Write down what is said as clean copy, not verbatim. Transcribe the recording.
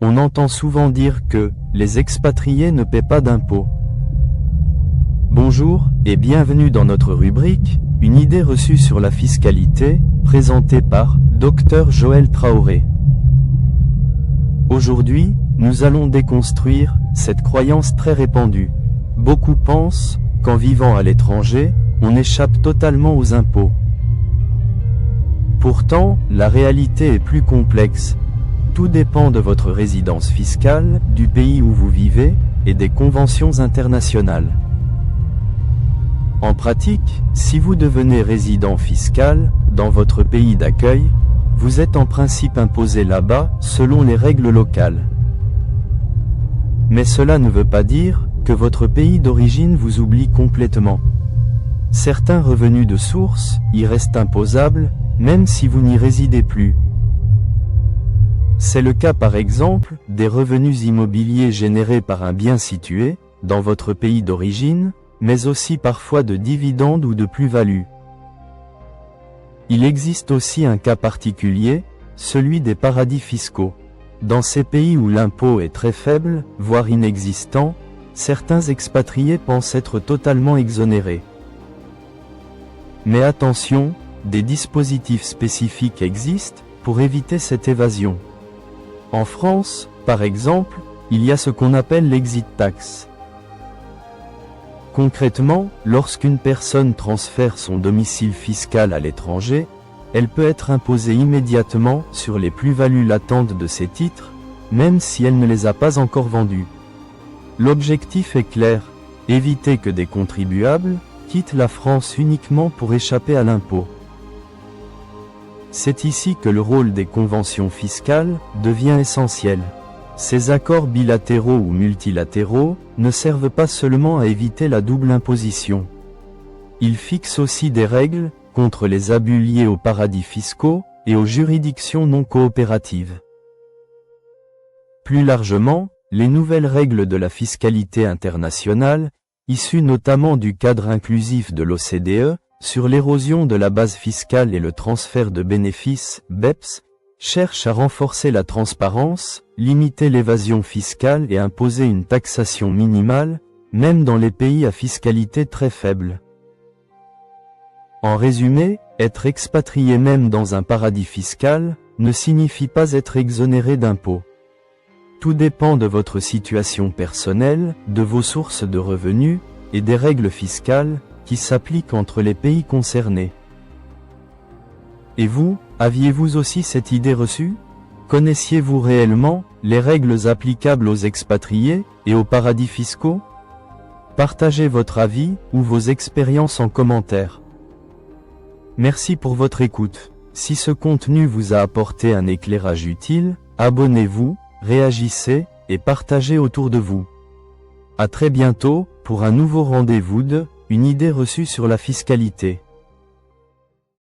On entend souvent dire que les expatriés ne paient pas d'impôts. Bonjour et bienvenue dans notre rubrique « Une idée reçue sur la fiscalité » présentée par Dr Joël Traoré. Aujourd'hui, nous allons déconstruire cette croyance très répandue. Beaucoup pensent qu'en vivant à l'étranger, on échappe totalement aux impôts. Pourtant, la réalité est plus complexe. Tout dépend de votre résidence fiscale, du pays où vous vivez, et des conventions internationales. En pratique, si vous devenez résident fiscal dans votre pays d'accueil, vous êtes en principe imposé là-bas selon les règles locales. Mais cela ne veut pas dire que votre pays d'origine vous oublie complètement. Certains revenus de source y restent imposables, même si vous n'y résidez plus. C'est le cas par exemple des revenus immobiliers générés par un bien situé dans votre pays d'origine, mais aussi parfois de dividendes ou de plus-values. Il existe aussi un cas particulier, celui des paradis fiscaux. Dans ces pays où l'impôt est très faible, voire inexistant, certains expatriés pensent être totalement exonérés. Mais attention, des dispositifs spécifiques existent pour éviter cette évasion. En France, par exemple, il y a ce qu'on appelle l'exit tax. Concrètement, lorsqu'une personne transfère son domicile fiscal à l'étranger, elle peut être imposée immédiatement sur les plus-values latentes de ses titres, même si elle ne les a pas encore vendus. L'objectif est clair, éviter que des contribuables quittent la France uniquement pour échapper à l'impôt. C'est ici que le rôle des conventions fiscales devient essentiel. Ces accords bilatéraux ou multilatéraux ne servent pas seulement à éviter la double imposition. Ils fixent aussi des règles contre les abus liés aux paradis fiscaux et aux juridictions non coopératives. Plus largement, les nouvelles règles de la fiscalité internationale, issues notamment du cadre inclusif de l'OCDE, sur l'érosion de la base fiscale et le transfert de bénéfices, BEPS, cherche à renforcer la transparence, limiter l'évasion fiscale et imposer une taxation minimale, même dans les pays à fiscalité très faible. En résumé, être expatrié même dans un paradis fiscal, ne signifie pas être exonéré d'impôts. Tout dépend de votre situation personnelle, de vos sources de revenus, et des règles fiscales, qui s'appliquent entre les pays concernés. Et vous, aviez-vous aussi cette idée reçue? Connaissiez-vous réellement les règles applicables aux expatriés et aux paradis fiscaux? Partagez votre avis ou vos expériences en commentaire. Merci pour votre écoute. Si ce contenu vous a apporté un éclairage utile, abonnez-vous, réagissez et partagez autour de vous. À très bientôt pour un nouveau rendez-vous de Une idée reçue sur la fiscalité.